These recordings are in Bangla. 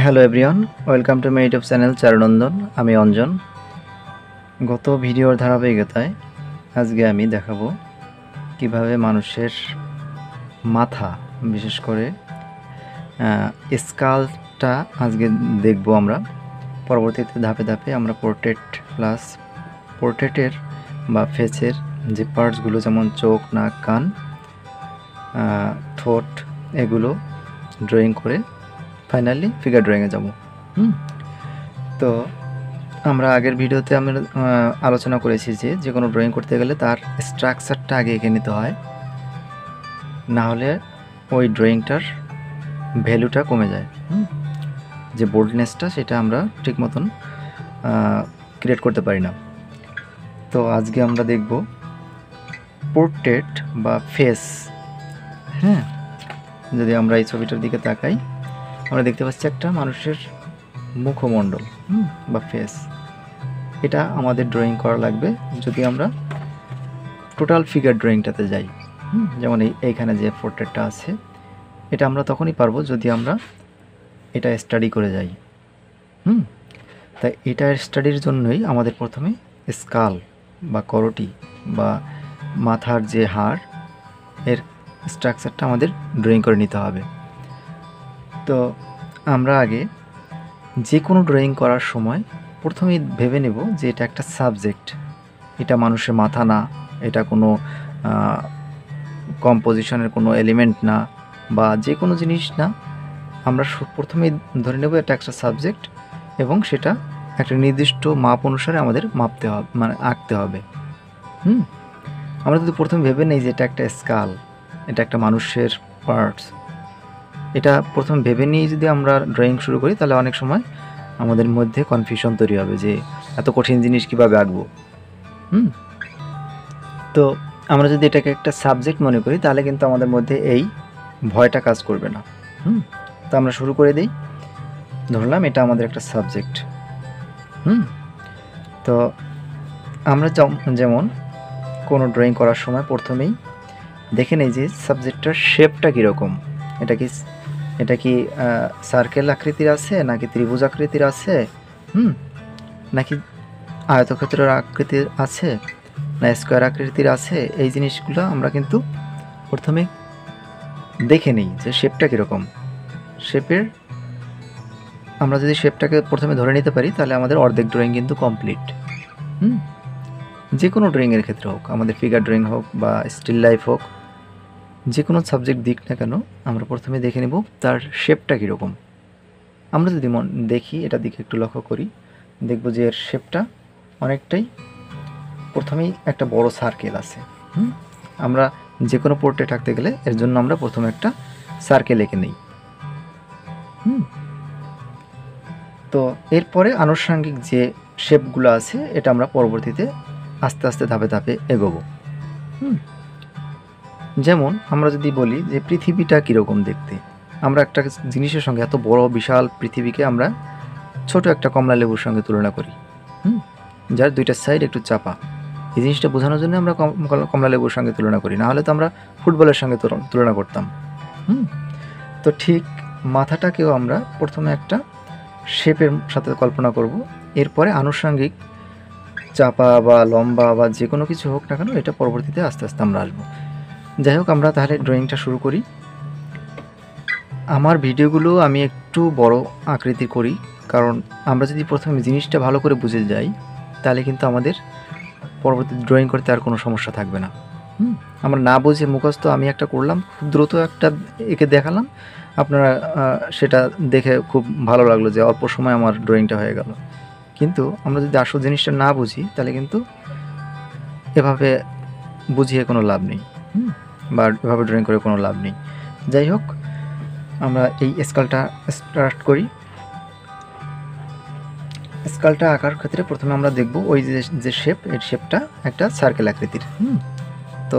Hello everyone, welcome to my YouTube channel Charunandan. আমি অঞ্জন। গত ভিডিওর ধারাবাহিকতায় আজকে আমি দেখাবো কিভাবে মানুষের মাথা, বিশেষ করে স্কালটা আজকে দেখব আমরা। পরবর্তীতে ধাপে ধাপে আমরা পোর্ট্রেটের বা ফেসের যে পার্টসগুলো, যেমন চোখ, নাক, কান, ঠোঁট, এগুলো ড্রয়িং করে ফাইনালি ফিগার ড্রয়িংয়ে যাব। তো আমরা আগের ভিডিওতে আমরা আলোচনা করেছি যে কোনো ড্রয়িং করতে গেলে তার স্ট্রাকচারটা আগে এঁকে নিতে হয়, না হলে ওই ড্রয়িংটার ভ্যালুটা কমে যায়। যে বোল্ডনেসটা, সেটা আমরা ঠিক মতন ক্রিয়েট করতে পারি না। তো আজকে আমরা দেখব পোর্ট্রেট বা ফেস। যদি আমরা এই ছবিটার দিকে তাকাই, আমরা দেখতে পাচ্ছি একটা মানুষের মুখমণ্ডল বা ফেস। এটা আমাদের ড্রয়িং করা লাগবে যদি আমরা টোটাল ফিগার ড্রয়িংটাতে যাই। যেমন এইখানে যে পোর্ট্রেটটা আছে, এটা আমরা তখনই পারবো যদি আমরা এটা স্টাডি করে যাই। তাই এটা স্টাডির জন্যই আমাদের প্রথমে স্কাল বা করটি বা মাথার যে হাড়, এর স্ট্রাকচারটা আমাদের ড্রয়িং করে নিতে হবে। তো আমরা আগে যে কোনো ড্রয়িং করার সময় প্রথমেই ভেবে নেব যে এটা একটা সাবজেক্ট, এটা মানুষের মাথা না, এটা কোনো কম্পোজিশনের কোনো এলিমেন্ট না, বা যে কোনো জিনিস না। আমরা প্রথমেই ধরে নেব এটা একটা সাবজেক্ট, এবং সেটা একটা নির্দিষ্ট মাপ অনুসারে আমাদের মাপতে হবে, মানে আঁকতে হবে। আমরা যদি প্রথমে ভেবে নেই যে এটা একটা স্কাল, এটা একটা মানুষের পার্টস, এটা প্রথম ভেবে নিয়ে যদি আমরা ড্রয়িং শুরু করি, তাহলে অনেক সময় আমাদের মধ্যে কনফিউশন তৈরি হবে যে এত কঠিন জিনিস কীভাবে আঁকবো। তো আমরা যদি এটাকে একটা সাবজেক্ট মনে করি, তাহলে কিন্তু আমাদের মধ্যে এই ভয়টা কাজ করবে না। তো আমরা শুরু করে দিই। ধরলাম এটা আমাদের একটা সাবজেক্ট। তো আমরা যেমন কোনো ড্রয়িং করার সময় প্রথমেই দেখে নেই যে সাবজেক্টটার শেপটা কীরকম। এটা কি সার্কেল আকৃতির আছে, নাকি ত্রিভুজ আকৃতির আছে, নাকি আয়তক্ষেত্রের আকৃতির আছে, না স্কোয়ার আকৃতির আছে। এই জিনিসগুলো আমরা কিন্তু প্রথমে দেখে নিই যে শেপটা কীরকম। আমরা যদি শেপটাকে প্রথমে ধরে নিতে পারি, তাহলে আমাদের অর্ধেক ড্রয়িং কিন্তু কমপ্লিট। যে কোনো ড্রয়িংয়ের ক্ষেত্রে হোক, আমাদের ফিগার ড্রয়িং হোক বা স্টিল লাইফ হোক, যে কোনো সাবজেক্ট দিক না কেন, আমরা প্রথমে দেখে নেব তার শেপটা কীরকম। আমরা যদি দেখি, এটা দিকে একটু লক্ষ্য করি, দেখব যে এর শেপটা অনেকটাই, প্রথমেই একটা বড় সার্কেল আছে। আমরা যে কোনো পোর্ট্রেট আঁকতে গেলে এর জন্য আমরা প্রথমে একটা সার্কেল এঁকে নিই। তো এরপরে আনুষঙ্গিক যে শেপগুলো আছে, এটা আমরা পরবর্তীতে আস্তে আস্তে ধাপে ধাপে এগোবো। যেমন আমরা যদি বলি যে পৃথিবীটা কীরকম দেখতে, আমরা একটা জিনিসের সঙ্গে, এত বড় বিশাল পৃথিবীকে আমরা ছোট একটা কমলা লেবুর সঙ্গে তুলনা করি, যার দুইটা সাইড একটু চাপা। এই জিনিসটা বোঝানোর জন্য আমরা কমলা লেবুর সঙ্গে তুলনা করি, না হলে তো আমরা ফুটবলের সঙ্গে তুলনা করতাম। তো ঠিক মাথাটাকেও আমরা প্রথমে একটা শেপের সাথে কল্পনা করব, এরপরে আনুষঙ্গিক চাপা বা লম্বা বা যে কোনো কিছু হোক না কেন, এটা পরবর্তীতে আস্তে আস্তে আমরা আসবো। যাই হোক, আমরা তাহলে ড্রয়িংটা শুরু করি। আমার ভিডিওগুলো আমি একটু বড় আকৃতি করি, কারণ আমরা যদি প্রথমে জিনিসটা ভালো করে বুঝে যাই, তাহলে কিন্তু আমাদের পরবর্তী ড্রয়িং করতে আর কোনো সমস্যা থাকবে না। আমরা না বুঝে মুখস্থ আমি একটা করলাম, খুব দ্রুত একটা এঁকে দেখালাম, আপনারা সেটা দেখে খুব ভালো লাগলো যে অল্প সময় আমার ড্রয়িংটা হয়ে গেল। কিন্তু আমরা যদি আসল জিনিসটা না বুঝি, তাহলে কিন্তু এভাবে বুঝিয়ে কোনো লাভ নেই, বা এভাবে ড্রয়িং করে কোনো লাভ নেই। যাই হোক, আমরা এই স্কালটা স্টার্ট করি। স্কালটা আঁকার ক্ষেত্রে প্রথমে আমরা দেখব ওই যে শেপ, এই শেপটা একটা সার্কেল আকৃতির। তো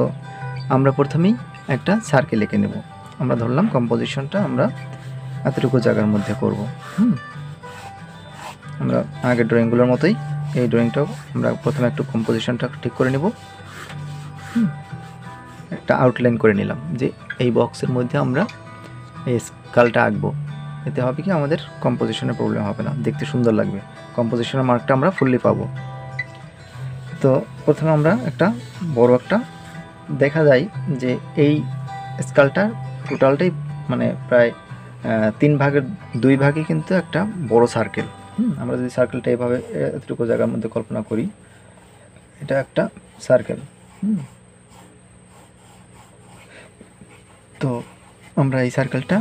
আমরা প্রথমেই একটা সার্কেল এঁকে নেব। আমরা ধরলাম কম্পোজিশনটা আমরা এতটুকু জায়গার মধ্যে করব। আমরা আগের ড্রয়িংগুলোর মতোই এই ড্রয়িংটাও আমরা প্রথমে একটু কম্পোজিশনটা ঠিক করে নেব। একটা আউটলাইন করে নিলাম যে এই বক্সের মধ্যে আমরা এই স্কালটা আঁকবো। এতে হবে কি আমাদের কম্পোজিশনের প্রবলেম হবে না, দেখতে সুন্দর লাগবে, কম্পোজিশনের মার্কটা আমরা ফুললি পাবো। তো প্রথমে আমরা একটা বড় একটা দেখা যায় যে এই স্কালটা টোটালটাই মানে প্রায় 3 ভাগের 2 ভাগে কিন্তু একটা বড় সার্কেল। আমরা যদি সার্কেলটা এভাবে এতটুকু জায়গার মধ্যে কল্পনা করি, এটা একটা সার্কেল। তো আমরা এই সার্কেলটা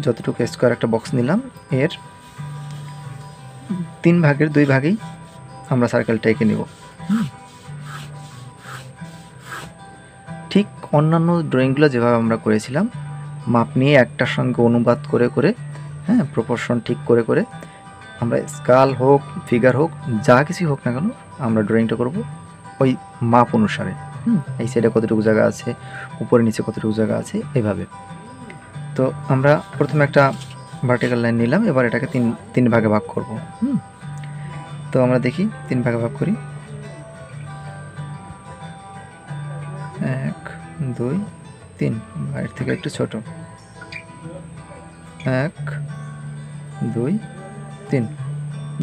যতটুকু স্কোয়ার একটা বক্স নিলাম, এর 3 ভাগের 2 ভাগেই আমরা সার্কেলটা এঁকে নেব। ঠিক অন্যান্য ড্রয়িংগুলো যেভাবে আমরা করেছিলাম, মাপ নিয়ে একটার সঙ্গে অনুবাদ করে করে, হ্যাঁ, প্রপোর্শন ঠিক করে করে আমরা স্কাল হোক, ফিগার হোক, যা কিছু হোক না কেন আমরা ড্রয়িংটা করব ওই মাপ অনুসারে। এই সাইডে কতটুকু জায়গা আছে, উপরে নিচে কতটুকু জায়গা আছে, এভাবে। তো আমরা প্রথমে একটা ভার্টিক্যাল লাইন নিলাম, এবার এটাকে তিন ভাগে ভাগ করব। তো আমরা দেখি 3 ভাগে ভাগ করি। 1 2 3, এর থেকে একটু ছোট। 1 2 3,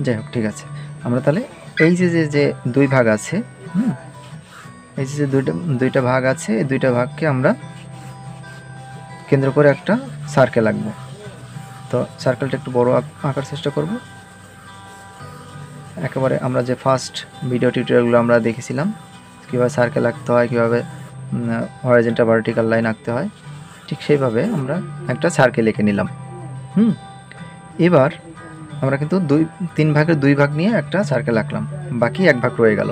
যাই হোক, ঠিক আছে। আমরা তাহলে এই যে 2 ভাগ আছে, এই যে দুইটা ভাগ আছে, এই 2টা ভাগকে আমরা কেন্দ্র করে একটা সার্কেল আঁকবো। তো সার্কেলটা একটু বড় আঁকার চেষ্টা করব। একেবারে আমরা যে ফার্স্ট ভিডিও টিউটোরিয়ালগুলো আমরা দেখেছিলাম কীভাবে সার্কেল আঁকতে হয়, কীভাবে হরাইজন্টাল ভার্টিক্যাল লাইন আঁকতে হয়, ঠিক সেইভাবে আমরা একটা সার্কেল এঁকে নিলাম। এবার আমরা কিন্তু 3 ভাগের 2 ভাগ নিয়ে একটা সার্কেল আঁকলাম, বাকি 1 ভাগ রয়ে গেল।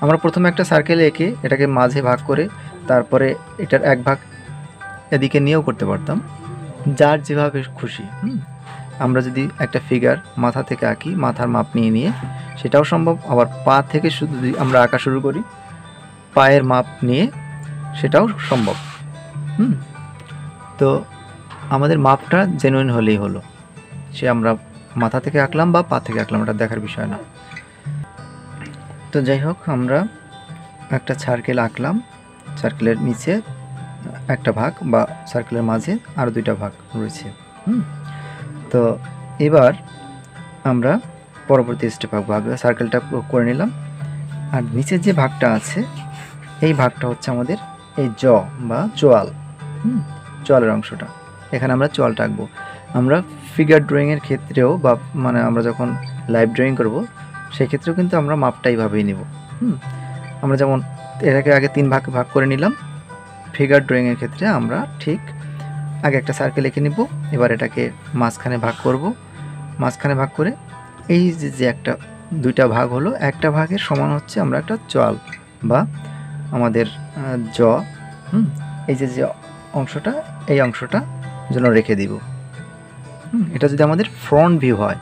আমরা প্রথমে একটা সার্কেল এঁকে এটাকে মাঝে ভাগ করে তারপরে এটার 1 ভাগ এদিকে নিয়েও করতে পারতাম, যার যেভাবে খুশি। আমরা যদি একটা ফিগার মাথা থেকে আঁকি, মাথার মাপ নিয়ে নিয়ে, সেটাও সম্ভব। আবার পা থেকে শুধু যদি আমরা আঁকা শুরু করি, পায়ের মাপ নিয়ে, সেটাও সম্ভব। তো আমাদের মাপটা জেনুইন হলেই হলো, সে আমরা মাথা থেকে আঁকলাম বা পা থেকে আঁকলাম, এটা দেখার বিষয় না। তো যাই হোক, আমরা একটা সার্কেল আঁকলাম, সার্কেলের নিচে একটা ভাগ বা সার্কেলের মাঝে আরও 2টা ভাগ রয়েছে। তো এবার আমরা পরবর্তী স্টেপ আঁকবো। সার্কেলটা করে নিলাম, আর নিচের যে ভাগটা আছে, এই ভাগটা হচ্ছে আমাদের এই জ বা চোয়াল, চোয়ালের অংশটা। এখানে আমরা চোয়ালটা আঁকবো। আমরা ফিগার ড্রয়িংয়ের ক্ষেত্রেও বা মানে আমরা যখন লাইভ ড্রয়িং করব, সেক্ষেত্রেও কিন্তু আমরা মাপটা এইভাবেই নেব। আমরা যেমন এটাকে আগে 3 ভাগ ভাগ করে নিলাম, ফিগার ড্রয়িংয়ের ক্ষেত্রে আমরা ঠিক আগে একটা সার্কেল এঁকে নিব, এবার এটাকে মাঝখানে ভাগ করব। মাঝখানে ভাগ করে এই যে একটা 2টা ভাগ হলো, একটা ভাগের সমান হচ্ছে আমরা একটা চোয়াল বা আমাদের জ, এই যে অংশটা, এই অংশটা যেন রেখে দিব। এটা যদি আমাদের ফ্রন্ট ভিউ হয়,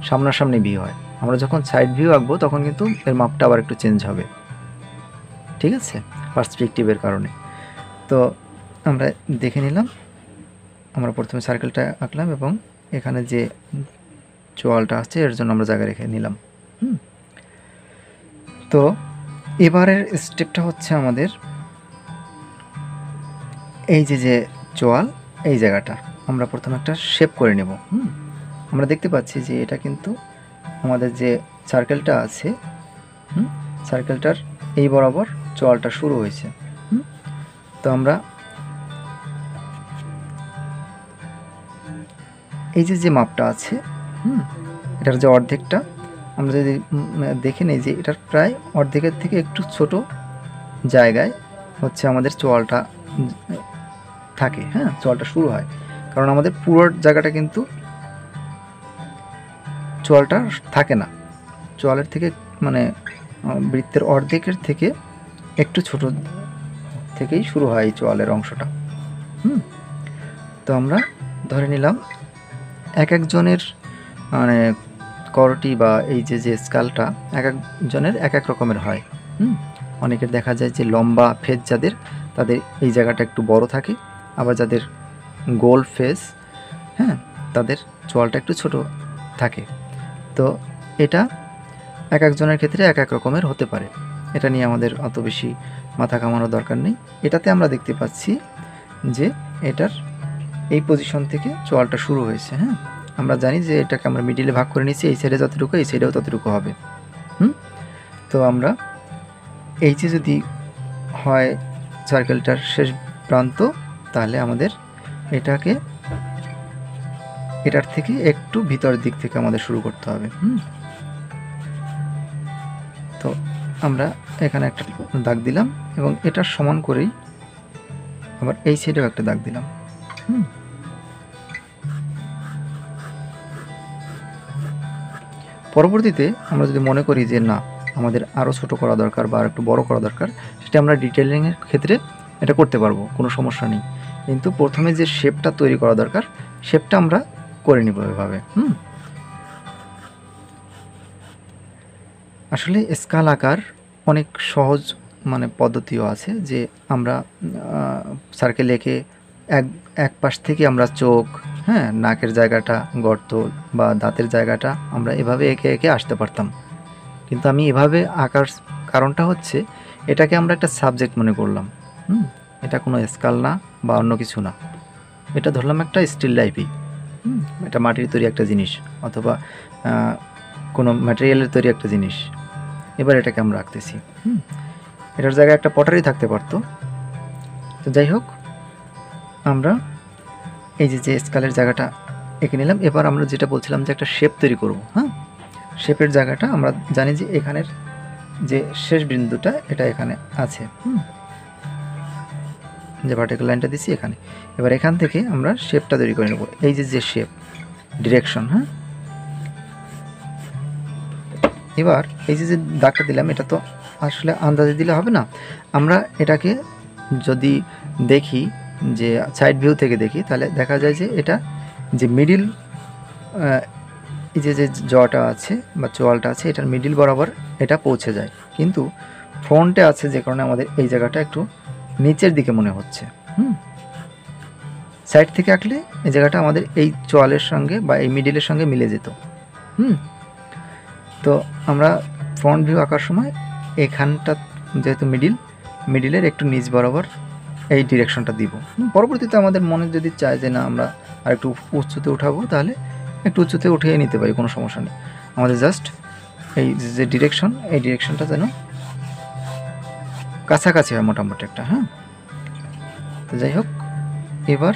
সামনাসামনি ভিউ হয়, আমরা যখন সাইড ভিউ আঁকবো তখন কিন্তু এর মাপটা আবার একটু চেঞ্জ হবে, ঠিক আছে, পার্সপেক্টিভের কারণে। তো আমরা দেখে নিলাম, আমরা প্রথমে সার্কেলটা আঁকলাম এবং এখানে যে চোয়ালটা আছে এর জন্য আমরা জায়গা রেখে নিলাম। তো এবারের স্টেপটা হচ্ছে আমাদের এই যে চোয়াল, এই জায়গাটা আমরা প্রথমে একটা শেপ করে নেব। আমরা দেখতে পাচ্ছি যে এটা কিন্তু আমাদের যে সার্কেলটা আছে, সার্কেলটার এই বরাবর চোয়ালটা শুরু হয়েছে। তো আমরা এই যে মাপটা আছে, এটার যে অর্ধেকটা, আমরা যদি দেখে নিই যে এটার প্রায় অর্ধেকের থেকে একটু ছোট জায়গায় হচ্ছে আমাদের চোয়ালটা থাকে। চোয়ালটা শুরু হয়, কারণ আমাদের পুরো জায়গাটা কিন্তু চোয়ালটা থাকে না। চোয়ালের থেকে মানে বৃত্তের অর্ধেকের থেকে একটু ছোট থেকেই শুরু হয় এই চোয়ালের অংশটা। তো আমরা ধরে নিলাম এক একজনের মানে করটি বা এই যে স্কালটা এক একজনের এক এক রকমের হয়। অনেকের দেখা যায় যে লম্বা ফেস যাদের, তাদের এই জায়গাটা একটু বড় থাকে, আবার যাদের গোল ফেস, তাদের চোয়ালটা একটু ছোট থাকে। তো এটা এক একজনের ক্ষেত্রে এক এক রকমের হতে পারে, এটা নিয়ে আমাদের অত বেশি মাথা ঘামানোর দরকার নেই। এটাতে আমরা দেখতে পাচ্ছি যে এটার এই পজিশন থেকে চোয়ালটা শুরু হয়েছে। হ্যাঁ, আমরা জানি যে এটাকে আমরা মিডিলে ভাগ করে নিয়েছি, এই সাইডে যতটুকু এই সাইডেও ততটুকু হবে। তো আমরা এই যে যদি হয় সার্কেলটার শেষ প্রান্ত, তাহলে আমাদের এটার থেকে একটু ভিতরের দিক থেকে আমাদের শুরু করতে হবে। তো আমরা এখানে একটা দাগ দিলাম এবং এটার সমান করেই আবার এই সাইডেও একটা দাগ দিলাম। পরবর্তীতে আমরা যদি মনে করি যে না, আমাদের আরও ছোট করা দরকার বা আর একটু বড় করা দরকার, সেটা আমরা ডিটেলিংয়ের ক্ষেত্রে এটা করতে পারবো, কোনো সমস্যা নেই। কিন্তু প্রথমে যে শেপটা তৈরি করা দরকার, শেপটা আমরা করে নিব এভাবে। আসলে স্কাল আঁকার অনেক সহজ পদ্ধতিও আছে, যে আমরা সার্কেল এঁকে এক পাশ থেকে আমরা চোখ, হ্যাঁ, নাকের জায়গাটা, গর্ত বা দাঁতের জায়গাটা আমরা এভাবে এঁকে এঁকে আসতে পারতাম। কিন্তু আমি এভাবে আঁকার কারণটা হচ্ছে, এটাকে আমরা একটা সাবজেক্ট মনে করলাম। এটা কোনো স্কাল না বা অন্য কিছু না, এটা ধরলাম একটা স্টিল লাইফই। এটা মাটির তৈরি একটা জিনিস অথবা কোনো ম্যাটেরিয়ালের তৈরি একটা জিনিস। এবার এটাকে আমরা আঁকতেছি। এটার জায়গায় একটা পটারি থাকতে পারতো। তো যাই হোক, আমরা এই যে স্কালের জায়গাটা এঁকে নিলাম। এবার আমরা যেটা বলছিলাম যে একটা শেপ তৈরি করব। হ্যাঁ, শেপের জায়গাটা আমরা জানি যে এখানের যে শেষ বিন্দুটা এটা এখানে আছে, যে ভার্টিক্যাল লাইনটা দিছি এখানে। এবার এখান থেকে আমরা শেপটা তৈরি করে নেব। এই যে শেপ ডিরেকশন। হ্যাঁ, এবার এই যে দাগটা দিলাম, এটা তো আসলে আন্দাজে দিলে হবে না। আমরা এটাকে যদি দেখি, যে সাইড ভিউ থেকে দেখি, তাহলে দেখা যায় যে এটা যে মিডিল, এই যে জটা আছে বা চোয়ালটা আছে, এটার মিডিল বরাবর এটা পৌঁছে যায়। কিন্তু ফ্রন্টে আছে যে কারণে আমাদের এই জায়গাটা একটু নিচের দিকে মনে হচ্ছে। সাইড থেকে আঁকলে এই জায়গাটা আমাদের এই চোয়ালের সঙ্গে বা এই মিডিলের সঙ্গে মিলে যেত। তো আমরা ফ্রন্ট ভিউ আঁকার সময় এখানটা যেহেতু মিডিলের একটু নিচ বরাবর এই ডিরেকশনটা দিব। পরবর্তীতে আমাদের মনে যদি চায় যে না আমরা আর একটু উচ্চতে উঠাবো, তাহলে একটু উচ্চতে উঠিয়ে নিতে পারি, কোনো সমস্যা নেই। আমাদের জাস্ট এই যে ডিরেকশন, এই ডিরেকশনটা যেন কাছাকাছি হয় মোটামুটি একটা। হ্যাঁ, তো যাই হোক, এবার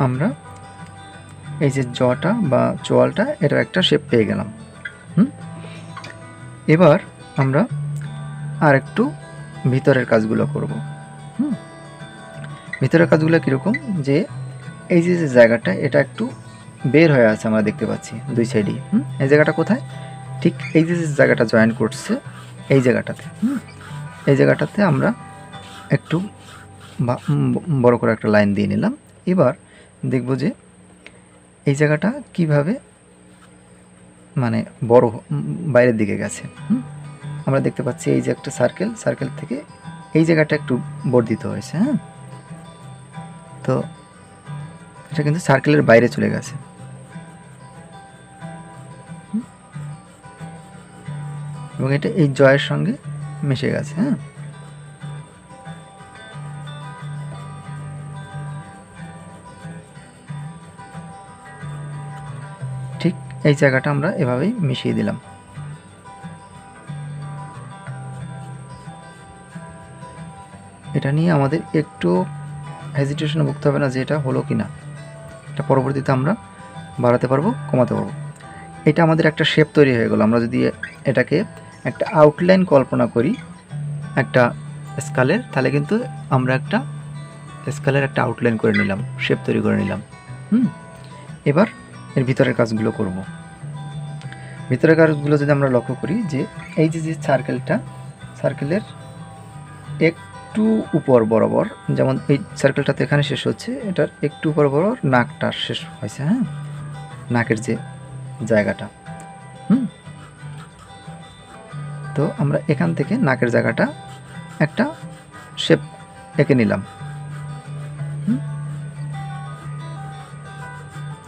আমরা এই যে জটা বা চোয়ালটা, এটার একটা শেপ পেয়ে গেলাম। এবার আমরা আর একটু ভিতরের কাজগুলো করব। ভিতরের কাজগুলো কীরকম, যে এই যে জায়গাটা এটা একটু বের হয়ে আছে, আমরা দেখতে পাচ্ছি দুই সাইডেই। এই জায়গাটা কোথায়, ঠিক এই যে জায়গাটা জয়েন করছে এই জায়গাটাতে। এই জায়গাটাতে আমরা একটু বড় করে একটা লাইন দিয়ে নিলাম। এবার দেখব যে এই জায়গাটা কিভাবে বড় বাইরের দিকে গেছে। আমরা দেখতে পাচ্ছি এই যে একটা সার্কেল থেকে এই জায়গাটা একটু বর্ধিত হয়েছে। হ্যাঁ, তো এটা কিন্তু সার্কেলের বাইরে চলে গেছে। এবং এটা এই জয়ের সঙ্গে মিশে গেছে। হ্যাঁ, ঠিক এই জায়গাটা আমরা এভাবেই মিশিয়ে দিলাম। এটা নিয়ে আমাদের একটু হেজিটেশনে ভুগতে হবে না যে এটা হলো কি না। এটা পরবর্তীতে আমরা বাড়াতে পারবো, কমাতে পারবো। এটা আমাদের একটা শেপ তৈরি হয়ে গেল। আমরা যদি এটাকে একটা আউটলাইন কল্পনা করি একটা স্কালের, তাহলে কিন্তু আমরা একটা স্কালের একটা আউটলাইন করে নিলাম, শেপ তৈরি করে নিলাম। এবার এর ভিতরের কাজগুলো করব। ভিতরের কাজগুলো যদি আমরা লক্ষ্য করি, যে এই যে সার্কেলের একটু উপর বরাবর, যেমন এই সার্কেলটাতে এখানে শেষ হচ্ছে, এটার একটু উপর বরাবর নাকটা শেষ হয়েছে। হ্যাঁ, নাকের যে জায়গাটা। তো আমরা এখান থেকে নাকের জায়গাটা একটা শেপ এঁকে নিলাম।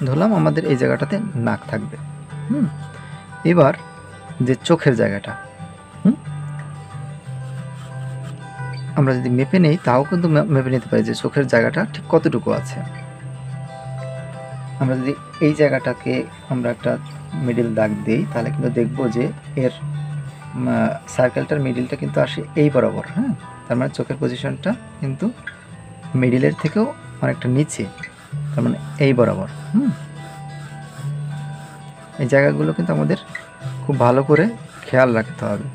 ধরলাম আমাদের এই জায়গাটাতে নাক থাকবে। এবার যে চোখের জায়গাটা, আমরা যদি মেপে নেই, তাও কিন্তু মেপে নিতে পারি যে চোখের জায়গাটা ঠিক কতটুকু আছে। আমরা যদি এই জায়গাটাকে আমরা একটা মিডিল দাগ দিই তাহলে কিন্তু দেখব যে এর সার্কেলটার মিডিলটা কিন্তু আসে এই বরাবর। হ্যাঁ, তার মানে চোখের পজিশনটা কিন্তু মিডিলের থেকেও অনেকটা নিচে, তার মানে এই বরাবর। এই জায়গাগুলো কিন্তু আমাদের খুব ভালো করে খেয়াল রাখতে হবে,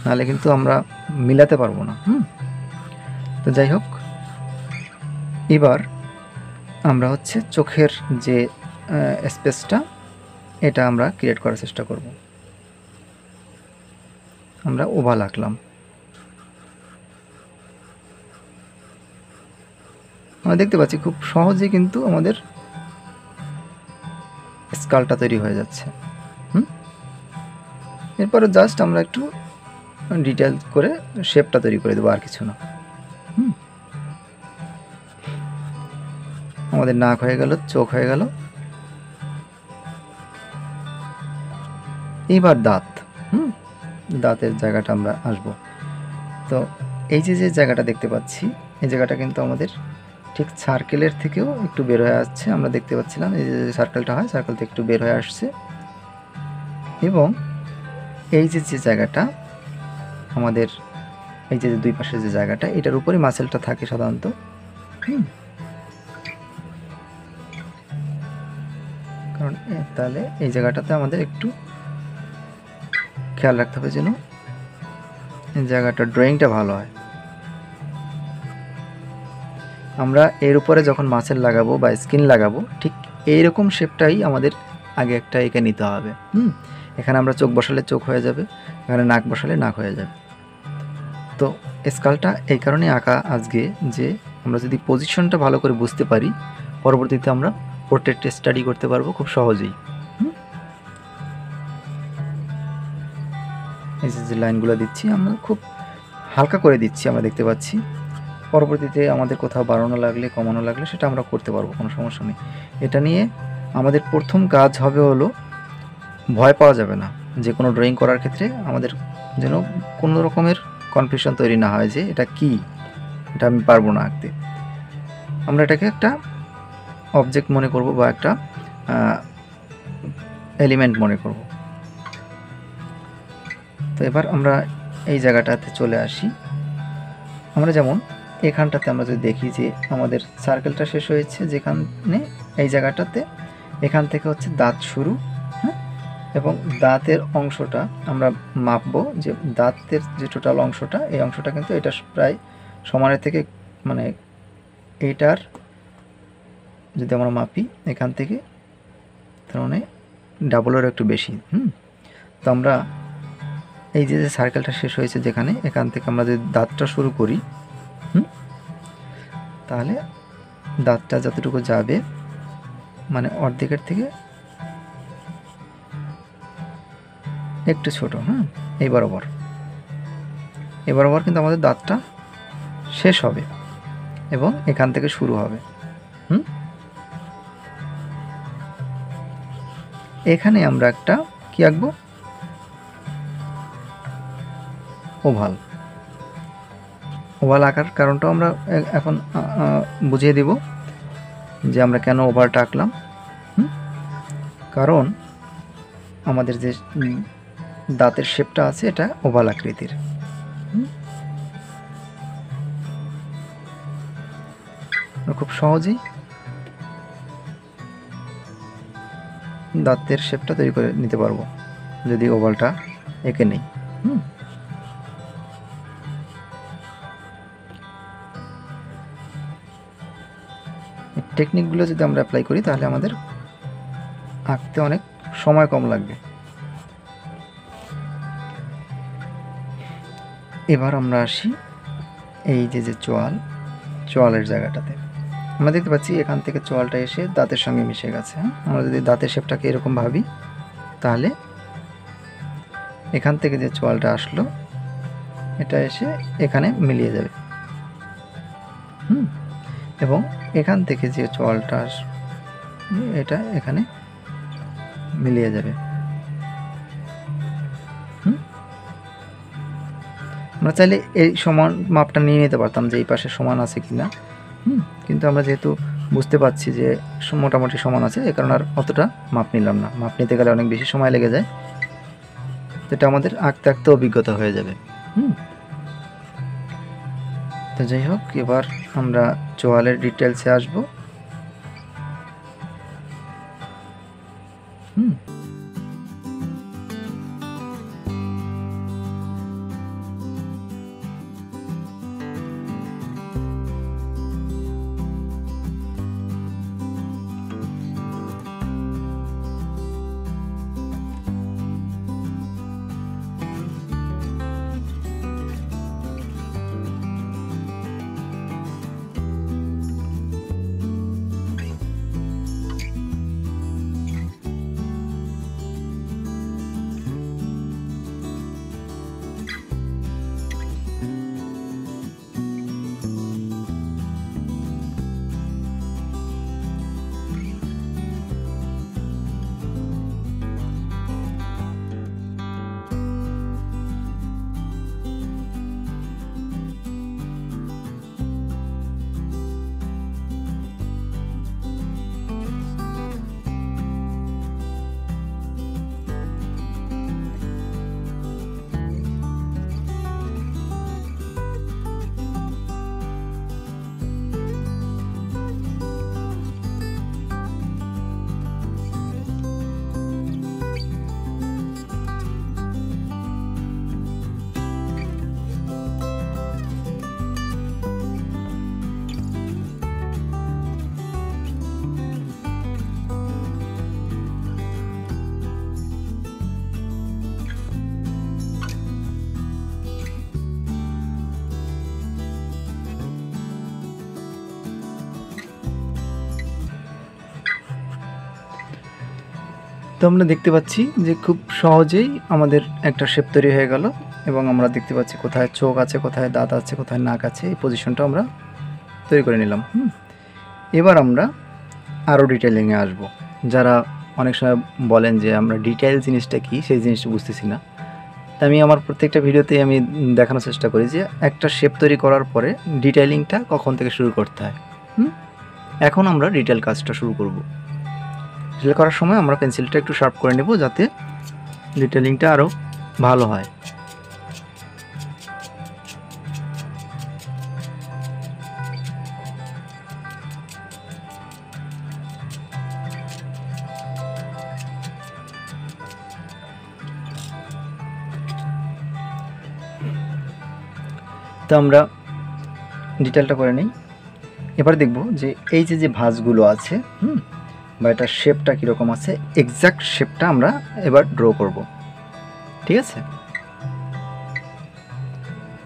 নাহলে কিন্তু আমরা মিলাতে পারবো না। তো যাই হোক, এবার আমরা হচ্ছে চোখের যে স্পেসটা এটা আমরা ক্রিয়েট করার চেষ্টা করব। আমরা ওভাল আঁকলাম, আমরা দেখতে পাচ্ছি খুব সহজে কিন্তু আমাদের স্কালটা তৈরি হয়ে যাচ্ছে। এরপরে জাস্ট আমরা একটু ডিটেল করে শেপটা তৈরি করে দেবো, আর কিছু না। আমাদের নাক হয়ে গেল, চোখ হয়ে গেল। এবার দাঁত, দাঁতের জায়গাটা আমরা আসব। তো এই যে জায়গাটা দেখতে পাচ্ছি, এই জায়গাটা কিন্তু আমাদের ঠিক সার্কেলের থেকেও একটু বের হয়ে আসছে। আমরা দেখতে পাচ্ছিলাম এই যে সার্কেলটা হয়, সার্কেল থেকে একটু বের হয়ে আসছে। এবং এই যে জায়গাটা আমাদের, এই যে দুই পাশে যে জায়গাটা, এটার উপরে মাসেলটা থাকে সাধারণত। কারণ তাহলে এই জায়গাটাতে আমাদের একটু খেয়াল রাখতে হবে যেন এই জায়গাটা ড্রয়িংটা ভালো হয়। আমরা এর উপরে যখন মাসেল লাগাবো বা স্কিন লাগাবো, ঠিক এইরকম শেপটাই আমাদের আগে একটা এঁকে নিতে হবে। এখানে আমরা চোখ বসালে চোখ হয়ে যাবে, এখানে নাক বসালে নাক হয়ে যাবে। তো স্কালটা এই কারণে আঁকা আজকে, যে আমরা যদি পজিশনটা ভালো করে বুঝতে পারি, পরবর্তীতে আমরা পোর্ট্রেট স্টাডি করতে পারবো খুব সহজেই। এই যে লাইনগুলো দিচ্ছি আমরা খুব হালকা করে দিচ্ছি, আমরা দেখতে পাচ্ছি। পরবর্তীতে আমাদের কোথাও বাড়ানো লাগলে কমানো লাগলে সেটা আমরা করতে পারবো, কোনো সমস্যা নেই। এটা নিয়ে আমাদের প্রথম কাজ হবে হলো, ভয় পাওয়া যাবে না। যে কোনো ড্রয়িং করার ক্ষেত্রে আমাদের যেন কোনো রকমের কনফিউশন তৈরি না হয় যে এটা কি, এটা আমি পারবো না আঁকতে। আমরা এটাকে একটা অবজেক্ট মনে করব বা একটা এলিমেন্ট মনে করব। তো এবার আমরা এই জায়গাটাতে চলে আসি। আমরা যেমন এখানটাতে আমরা যদি দেখি যে আমাদের সার্কেলটা শেষ হয়েছে যেখানে, এই জায়গাটাতে এখান থেকে হচ্ছে দাঁত শুরু। এবং দাঁতের অংশটা আমরা মাপবো, যে দাঁতের যে টোটাল অংশটা, এই অংশটা কিন্তু এটা প্রায় সমানের থেকে, মানে এইটার যদি আমরা মাপি এখান থেকে, তার মানে ডাবলেরও একটু বেশি। তো আমরা এই যে সার্কেলটা শেষ হয়েছে যেখানে, এখান থেকে আমরা যদি দাঁতটা শুরু করি, তাহলে দাঁতটা যতটুকু যাবে, মানে অর্ধেকের থেকে একটু ছোট। এই বরাবর কিন্তু আমাদের দাঁতটা শেষ হবে এবং এখান থেকে শুরু হবে। এখানে আমরা একটা কি আঁকবো, ওভাল। ওভাল আঁকার কারণটা আমরা এখন বুঝিয়ে দিব যে আমরা কেন ওভালটা আঁকলাম। কারণ আমাদের যে দাঁতের শেপটা আছে এটা ওভাল আকৃতির। খুব সহজেই দাঁতের শেপটা তৈরি করে নিতে পারবো যদি ওভালটা এঁকে নেই। টেকনিকগুলো যদি আমরা অ্যাপ্লাই করি তাহলে আমাদের আঁকতে অনেক সময় কম লাগবে। এবার আমরা আসি এই যে চোয়ালের জায়গাটাতে। আমরা দেখতে পাচ্ছি এখান থেকে চোয়ালটা এসে দাঁতের সঙ্গে মিশে গেছে। আমরা যদি দাঁতের শেপটাকে এরকম ভাবি, তাহলে এখান থেকে যে চোয়ালটা আসলো এটা এসে এখানে মিলিয়ে যাবে। এবং এখান থেকে যে চোয়ালটা এটা এখানে মিলিয়ে যাবে। আমরা চাইলে এই সমান মাপটা নিয়ে নিতে পারতাম যে এই পাশে সমান আছে কিনা, কিন্তু আমরা যেহেতু বুঝতে পারছি যে মোটামুটি সমান আছে, এ কারণে আর অতটা মাপ নিলাম না, মাপ নিতে গেলে অনেক বেশি সময় লেগে যায়, এটা আমাদের আঁকতে আঁকতে অভিজ্ঞতা হয়ে যাবে। তো যাই হোক, এবার আমরা চোয়ালের ডিটেলসে আসবো। তো আমরা দেখতে পাচ্ছি যে খুব সহজেই আমাদের একটা শেপ তৈরি হয়ে গেল, এবং আমরা দেখতে পাচ্ছি কোথায় চোখ আছে, কোথায় দাঁত আছে, কোথায় নাক আছে, এই পজিশনটা আমরা তৈরি করে নিলাম। এবার আমরা আরও ডিটেলিংয়ে আসব। যারা অনেক সময় বলেন যে আমরা ডিটেইল জিনিসটা কি, সেই জিনিসটা বুঝতেছি না, তা আমি আমার প্রত্যেকটা ভিডিওতেই আমি দেখানোর চেষ্টা করি যে একটা শেপ তৈরি করার পরে ডিটেইলিংটা কখন থেকে শুরু করতে হয়। এখন আমরা ডিটেইল কাজটা শুরু করব। ডিটেইল করার সময় আমরা পেন্সিলটা একটু শার্প করে নেব যাতে ডিটেইলিংটা আরও ভালো হয়। তো আমরা ডিটেইলটা করে নিই। এবার দেখব যে এই যে ভাঁজগুলো আছে, বা এটা শেপটা কীরকম আছে, এক্স্যাক্ট শেপটা আমরা এবার ড্র করব। ঠিক আছে,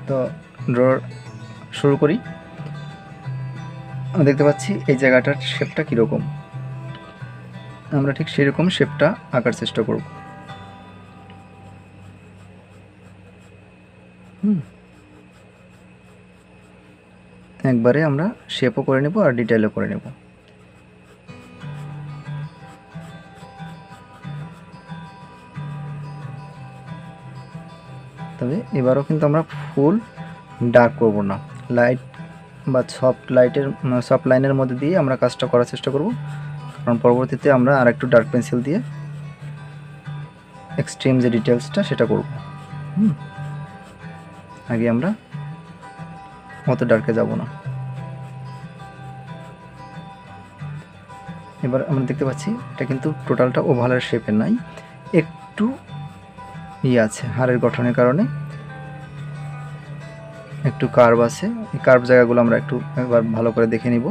তো ড্র শুরু করি। আমরা দেখতে পাচ্ছি এই জায়গাটার শেপটা কীরকম, আমরা ঠিক সেরকম শেপটা আঁকার চেষ্টা করব। একবারে আমরা শেপও করে নেব আর ডিটেইলও করে নেব। তবে এবারও কিন্তু আমরা ফুল ডার্ক করব না, লাইট বা সফট লাইনের মধ্যে দিয়ে আমরা কাজটা করার চেষ্টা করব, কারণ পরবর্তীতে আমরা আর একটু ডার্ক পেন্সিল দিয়ে এক্সট্রিম যে ডিটেলসটা সেটা করব। আগে আমরা অত ডার্কে যাব না। এবার আমরা দেখতে পাচ্ছি এটা কিন্তু টোটালটা ওভালের শেপে নাই, একটু আছে হাড়ের গঠনের কারণে একটু কার্ভ আছে। এই কার্ভ জায়গাগুলো আমরা একটু একবার ভালো করে দেখে নিব।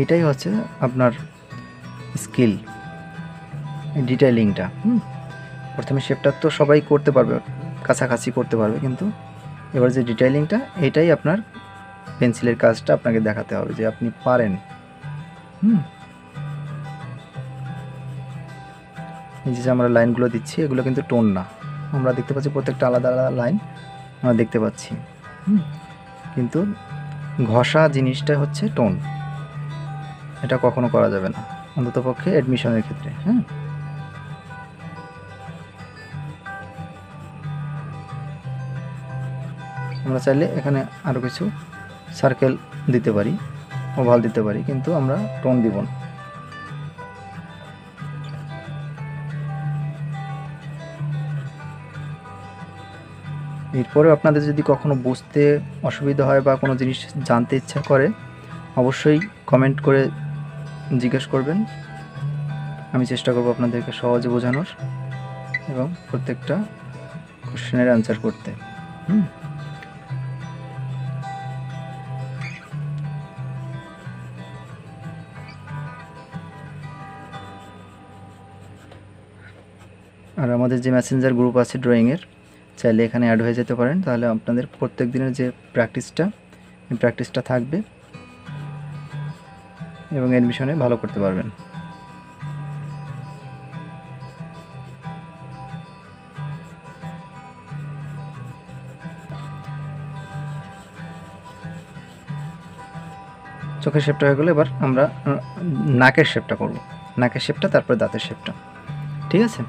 এটাই হচ্ছে আপনার স্কিল, ডিটেইলিংটা। প্রথমে শেপটা তো সবাই করতে পারবে, কাছাকাছি করতে পারবে, কিন্তু এবার যে ডিটেইলিংটা, এটাই আপনার পেন্সিলের কাজটা আপনাকে দেখাতে হবে যে আপনি পারেন। এই যে আমরা লাইনগুলো দিচ্ছি এগুলো কিন্তু টোন না, আমরা দেখতে পাচ্ছি প্রত্যেকটা আলাদা আলাদা লাইন আমরা দেখতে পাচ্ছি, কিন্তু ঘষা জিনিসটা হচ্ছে টোন, এটা কখনো করা যাবে না, অন্ততপক্ষে অ্যাডমিশনের ক্ষেত্রে। আমরা চাইলে এখানে আরও কিছু সার্কেল দিতে পারি, ওভাল দিতে পারি, কিন্তু আমরা টোন দিব না। এরপরে আপনাদের যদি কখনো বুঝতে অসুবিধা হয় বা কোনো জিনিস জানতে ইচ্ছা করে অবশ্যই কমেন্ট করে জিজ্ঞেস করবেন। আমি চেষ্টা করব আপনাদেরকে সহজে বোঝানোর এবং প্রত্যেকটা কোশ্চেনের অ্যান্সার করতে। আর আমাদের যে মেসেঞ্জার গ্রুপ আছে ড্রয়িংয়ের, চাইলে এখানে অ্যাড হয়ে যেতে পারেন, তাহলে আপনাদের প্রত্যেক দিনের যে প্র্যাকটিসটা থাকবে এবং অ্যাডমিশনে ভালো করতে পারবেন। চোখের শেপটা হয়ে গেলো, এবার আমরা নাকের শেপটা করব। নাকের শেপটা, তারপরে দাঁতের শেপটা, ঠিক আছে?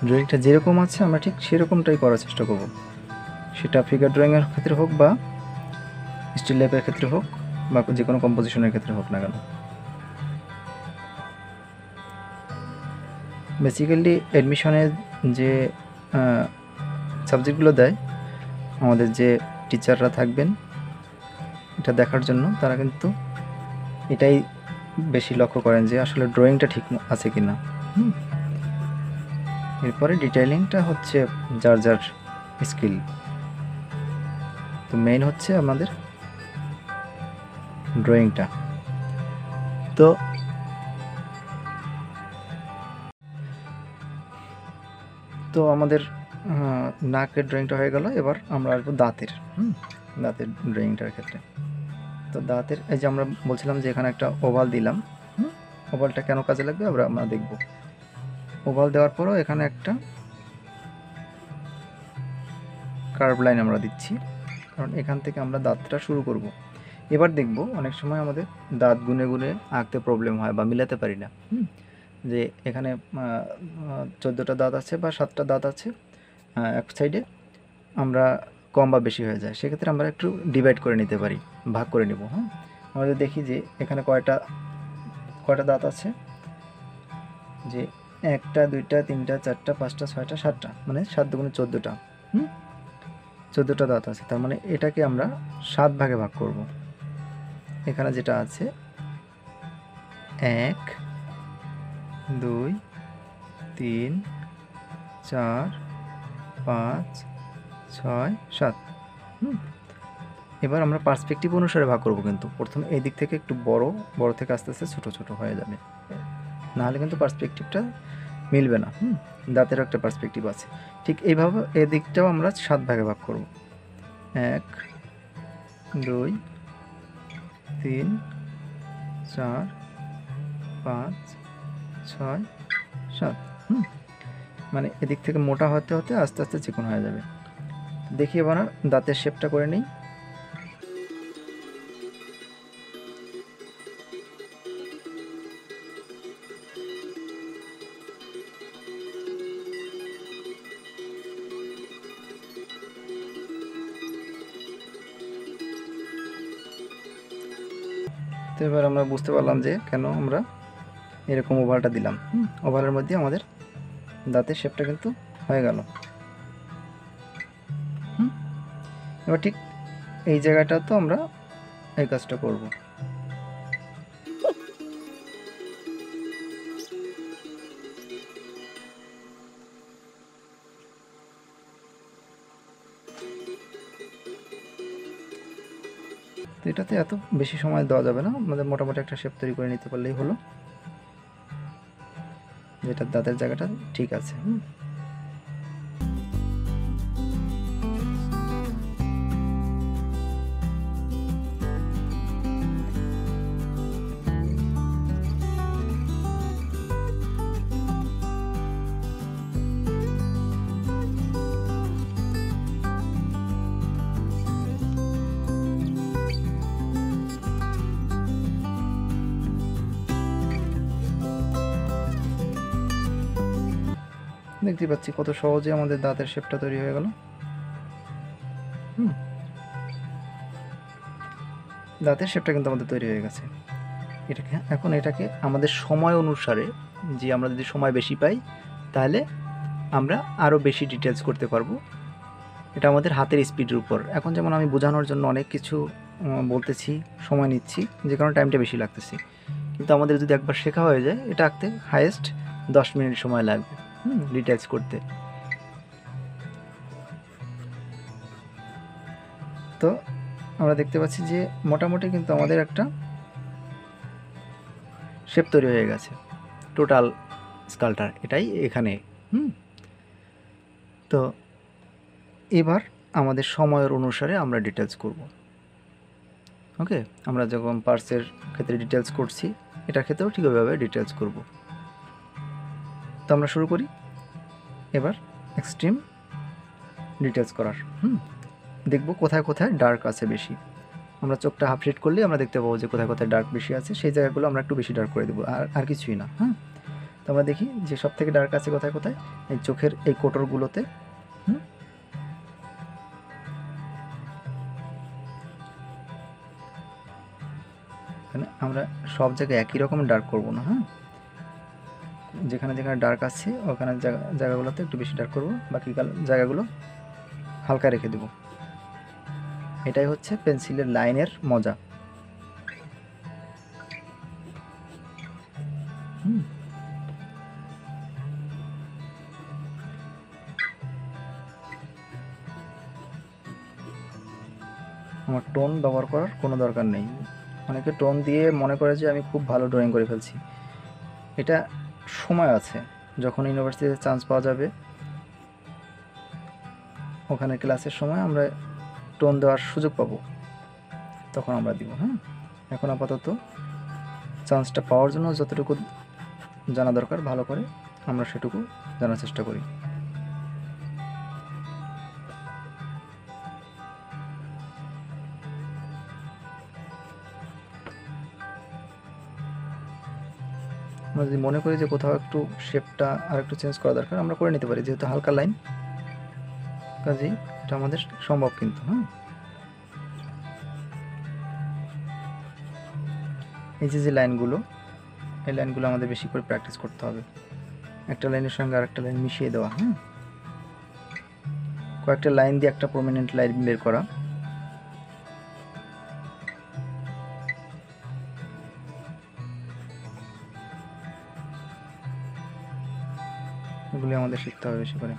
ড্রয়িংটা যেরকম আছে আমরা ঠিক সেরকমটাই করার চেষ্টা করব, সেটা ফিগার ড্রয়িংয়ের ক্ষেত্রে হোক বা স্টিল লাইফের ক্ষেত্রে হোক বা যে কোনো কম্পোজিশনের ক্ষেত্রে হোক না কেন। বেসিক্যালি অ্যাডমিশনের যে সাবজেক্টগুলো দেয় আমাদের যে টিচাররা থাকবেন এটা দেখার জন্য, তারা কিন্তু এটাই বেশি লক্ষ্য করেন যে আসলে ড্রয়িংটা ঠিক আছে কি না। এরপরে ডিটেইলিংটা হচ্ছে যার যার স্কিল। তো মেইন হচ্ছে আমাদের ড্রয়িংটা। তো আমাদের নাকের ড্রয়িংটা হয়ে গেল, এবার আমরা আসবো দাঁতের ড্রয়িংটার ক্ষেত্রে। তো দাঁতের এই যে আমরা বলছিলাম যে এখানে একটা ওভাল দিলাম, ওভালটা কেন কাজে লাগবে আমরা দেখব। ওভাল দেওয়ার পরও এখানে একটা কার্ভ লাইন আমরা দিচ্ছি, কারণ এখান থেকে আমরা দাঁতটা শুরু করব। এবার দেখব অনেক সময় আমাদের দাঁত গুনে গুনে আঁকতে প্রবলেম হয় বা মিলাতে পারি না, যে এখানে 14টা দাঁত আছে বা 7টা দাঁত আছে এক সাইডে, আমরা কম বা বেশি হয়ে যায়, সেক্ষেত্রে আমরা একটু ডিভাইড করে নিতে পারি, ভাগ করে নিব। আমাদের দেখি যে এখানে কয়টা দাঁত আছে, যে 1টা 2টা 3টা 4টা 5টা 6টা 7টা, মানে 7 দুগুণে 14টা, 14টা দাঁত আছে। তার মানে এটাকে আমরা 7 ভাগে ভাগ করব। এখানে যেটা আছে 1 2 3 4 5 6 7। এবার আমরা পার্সপেক্টিভ অনুসারে ভাগ করব, কিন্তু প্রথমে এই দিক থেকে একটু বড় থেকে আস্তে আস্তে ছোট ছোট হয়ে যাবে, নাহলে কিন্তু পার্সপেক্টিভটা মিলবে না। দাঁতেরও একটা পার্সপেক্টিভ আছে, ঠিক এইভাবে এদিকটাও আমরা 7 ভাগে ভাগ করব। 1 2 3 4 5 6 7। মানে এদিক থেকে মোটা হতে হতে আস্তে আস্তে চিকন হয়ে যাবে। দেখি এবার দাঁতের শেপটা করে নিই। তো এবার আমরা বুঝতে পারলাম যে কেন আমরা এরকম ওভালটা দিলাম। ওভালের মধ্যে আমাদের দাঁতের শেপটা কিন্তু হয়ে গেল। এবার ঠিক এই জায়গাটা তো আমরা এই কাজটা করব। তো এটাতে এত বেশি সময় দেওয়া যাবে না, আমাদের মোটামুটি একটা শেপ তৈরি করে নিতে পারলেই হলো, যেটা দাঁতের জায়গাটা ঠিক আছে। তো দেখতে পাচ্ছি কত সহজে আমাদের দাঁতের শেপটা তৈরি হয়ে গেল। দাঁতের শেপটা কিন্তু আমাদের তৈরি হয়ে গেছে। এটাকে আমাদের সময় অনুসারে, যে আমরা যদি সময় বেশি পাই তাহলে আমরা আরও বেশি ডিটেলস করতে পারবো। এটা আমাদের হাতের স্পিডের উপর। এখন যেমন আমি বোঝানোর জন্য অনেক কিছু বলতেছি, সময় নিচ্ছি, যে কারণে টাইমটা বেশি লাগতেছে, কিন্তু আমাদের যদি একবার শেখা হয়ে যায়, এটা আঁকতে হাইয়েস্ট 10 মিনিট সময় লাগবে ডিটেলস করতে। তো আমরা দেখতে পাচ্ছি যে মোটামুটি কিন্তু আমাদের একটা শেপ তৈরি হয়ে গেছে, টোটাল স্কালটার এটাই এখানে। তো এবার আমাদের সময়ের অনুসারে আমরা ডিটেলস করব। ওকে, আমরা যখন পার্সের ক্ষেত্রে ডিটেলস করছি, এটার ক্ষেত্রেও ঠিক ওইভাবে ডিটেলস করব। তো আমরা শুরু করি এবার এক্সট্রিম ডিটেলস করার। দেখব কোথায় কোথায় ডার্ক আছে বেশি। আমরা চোখটা হাফ শেড করলে আমরা দেখতে পাবো যে কোথায় কোথায় ডার্ক বেশি আছে, সেই জায়গাগুলো আমরা একটু বেশি ডার্ক করে দেবো, আর কিছুই না। তো আমরা দেখি যে সব থেকে ডার্ক আছে কোথায় কোথায়, এই চোখের এই কোটরগুলোতে। এখানে আমরা সব জায়গায় একই রকম ডার্ক করব না। যেখানে যেখানে ডার্ক আছে ওখানে জায়গাগুলোতে একটু বেশি ডার্ক করব, বাকি জায়গাগুলো হালকা রেখে দেব। এটাই হচ্ছে পেন্সিলের লাইনের মজা। আমার টোন ব্যবহার করার কোনো দরকার নেই। অনেকে টোন দিয়ে মনে করে যে আমি খুব ভালো ড্রয়িং করে ফেলছি। এটা সময় আছে, যখন ইউনিভার্সিটিতে চান্স পাওয়া যাবে, ওখানে ক্লাসের সময় আমরা টোন দেওয়ার সুযোগ পাবো, তখন আমরা দিব। এখন আপাতত চান্সটা পাওয়ার জন্য যতটুকু জানা দরকার ভালো করে আমরা সেটুকু জানার চেষ্টা করি। আমরা যদি মনে করি যে কোথাও একটু শেপটা আর একটু চেঞ্জ করা দরকার, আমরা করে নিতে পারি, যেহেতু হালকা লাইন, কাজেই এটা আমাদের সম্ভব। কিন্তু এই যে লাইনগুলো, এই লাইনগুলো আমাদের বেশি করে প্র্যাকটিস করতে হবে। একটা লাইনের সঙ্গে আরেকটা লাইন মিশিয়ে দেওয়া, কয়েকটা লাইন দিয়ে একটা প্রমিনেন্ট লাইন বের করা। এগুলি আমাদের শিখতে হবে বেশি করে।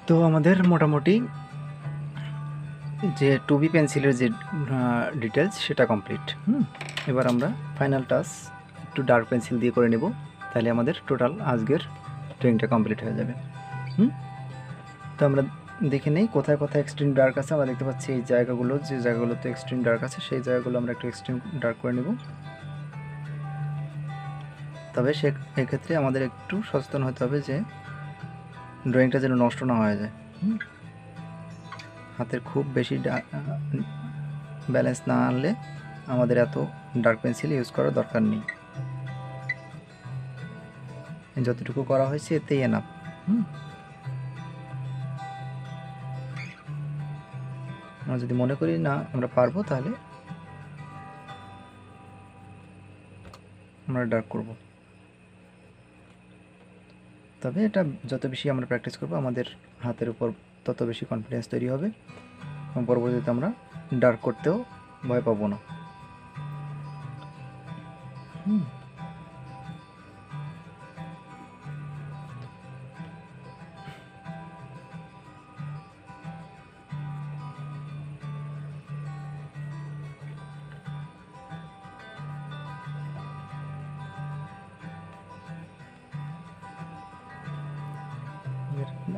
তো আমাদের মোটামুটি যে 2B পেন্সিলের যে ডিটেলস সেটা কমপ্লিট। এবার আমরা ফাইনাল টাচ একটু ডার্ক পেন্সিল দিয়ে করে নেব, তাহলে আমাদের টোটাল আজকের ড্রয়িংটা কমপ্লিট হয়ে যাবে। তো আমরা দেখে নেই কোথায় কোথায় এক্সট্রিম ডার্ক আছে। আমরা দেখতে পাচ্ছি এই জায়গাগুলো, যে জায়গাগুলোতে এক্সট্রিম ডার্ক আছে সেই জায়গাগুলো আমরা একটু এক্সট্রিম ডার্ক করে নেব। তবে এক্ষেত্রে আমাদের একটু সচেতন হতে হবে যে ড্রয়িংটা যেন নষ্ট না হয়ে যায়। হাতের খুব বেশি ব্যালেন্স না আনলে আমাদের এত ডার্ক পেন্সিল ইউজ করার দরকার নেই, যতটুকু করা হয়েছে এতেই এনাফ। আমরা যদি মনে করি না আমরা পারবো, তাহলে আমরা ডার্ক করব। তবে এটা যত বেশি আমরা প্র্যাকটিস করব আমাদের হাতের উপর তত বেশি কনফিডেন্স তৈরি হবে এবং পরবর্তীতে আমরা ডার্ক করতেও ভয় পাবো না।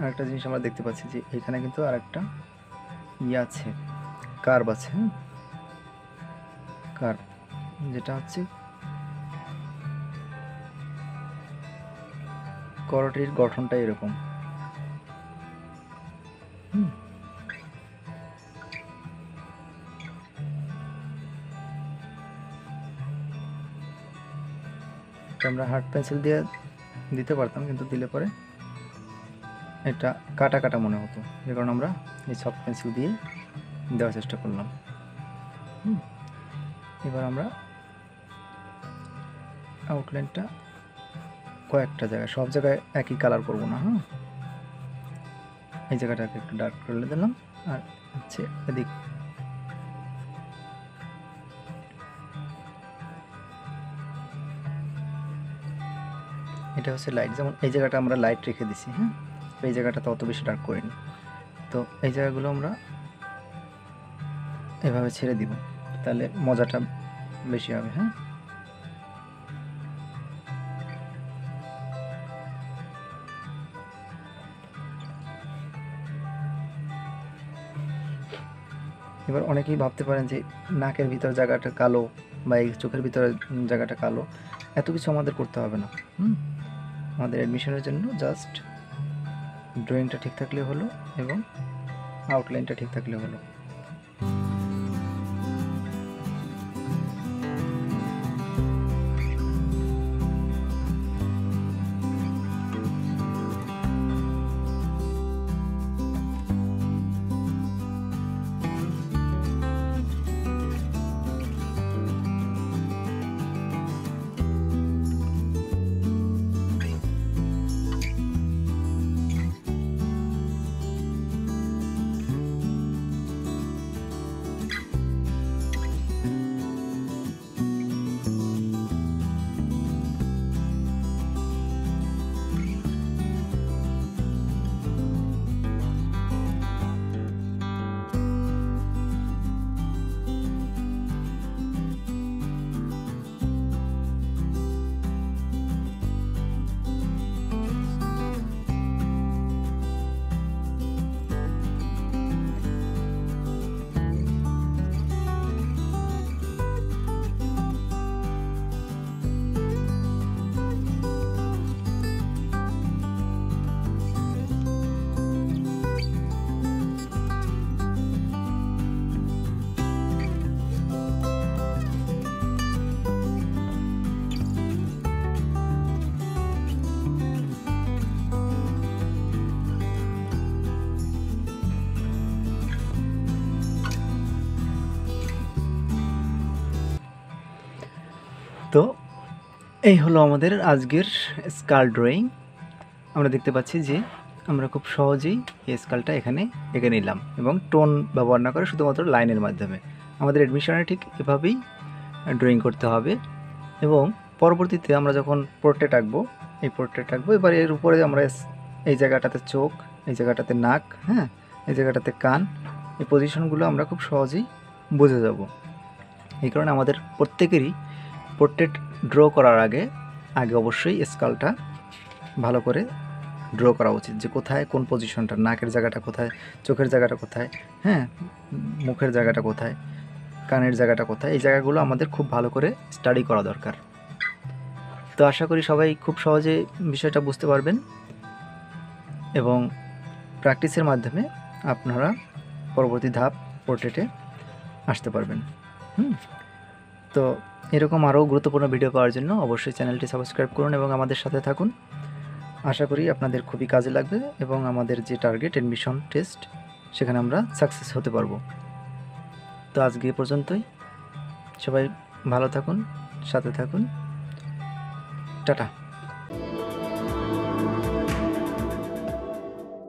আরেকটা জিনিস আমরা দেখতে পাচ্ছি যে এখানে কিন্তু আরেকটা আছে, কার্ভ আছে। কার্ভ যেটা হচ্ছে করটির গঠনটা এরকম। আমরা হার্ড পেন্সিল দিয়ে দিতে পারতাম, কিন্তু দিলে পরে এটা কাটা কাটা মনে হতো, যে কারণে আমরা এই সফট পেন্সিল দিয়ে দেওয়ার চেষ্টা করলাম। এবার আমরা আউটলাইনটা কয়েকটা জায়গায়, সব জায়গায় একই কালার করব না। এই জায়গাটাকে একটু ডার্ক করে দিলাম, আর হচ্ছে এদিক এটা হচ্ছে লাইট। যেমন এই জায়গাটা আমরা লাইট রেখে দিছি, এই জায়গাটা তো অত বেশি ডার্ক করিনি। তো এই জায়গাগুলো আমরা এভাবে ছেড়ে দিব, তাহলে মজাটা বেশি হবে। এবার অনেকেই ভাবতে পারেন যে নাকের ভিতর জায়গাটা কালো বা এই চোখের ভিতরে জায়গাটা কালো, এত কিছু আমাদের করতে হবে না। আমাদের অ্যাডমিশনের জন্য জাস্ট ড্রয়িংটা ঠিক থাকলে হলো এবং আউটলাইনটা ঠিক থাকলে হলো। তো এই হলো আমাদের আজকের স্কাল ড্রয়িং। আমরা দেখতে পাচ্ছি যে আমরা খুব সহজেই এই স্কালটা এখানে এঁকে নিলাম এবং টোন ব্যবহার না করে শুধুমাত্র লাইনের মাধ্যমে। আমাদের অ্যাডমিশনে ঠিক এভাবেই ড্রয়িং করতে হবে এবং পরবর্তীতে আমরা যখন পোর্ট্রেট আঁকবো, এবার এর উপরে আমরা এই জায়গাটাতে চোখ এই জায়গাটাতে নাক, হ্যাঁ, এই জায়গাটাতে কান, এই পজিশনগুলো আমরা খুব সহজেই বুঝে যাব। এই কারণে আমাদের প্রত্যেকেরই পোর্ট্রেট ড্র করার আগে অবশ্যই স্কালটা ভালো করে ড্র করা উচিত, যে কোথায় কোন পজিশনটা, নাকের জায়গাটা কোথায়, চোখের জায়গাটা কোথায়, হ্যাঁ, মুখের জায়গাটা কোথায়, কানের জায়গাটা কোথায়, এই জায়গাগুলো আমাদের খুব ভালো করে স্টাডি করা দরকার। তো আশা করি সবাই খুব সহজে বিষয়টা বুঝতে পারবেন এবং প্র্যাকটিসের মাধ্যমে আপনারা পরবর্তী ধাপ পোর্ট্রেটে আসতে পারবেন। তো এরকম আরও গুরুত্বপূর্ণ ভিডিও পাওয়ার জন্য অবশ্যই চ্যানেলটি সাবস্ক্রাইব করুন এবং আমাদের সাথে থাকুন। আশা করি আপনাদের খুবই কাজে লাগবে এবং আমাদের যে টার্গেট অ্যাডমিশন টেস্ট, সেখানে আমরা সাকসেস হতে পারবো। তো আজকে এ পর্যন্তই। সবাই ভালো থাকুন, সাথে থাকুন। টাটা।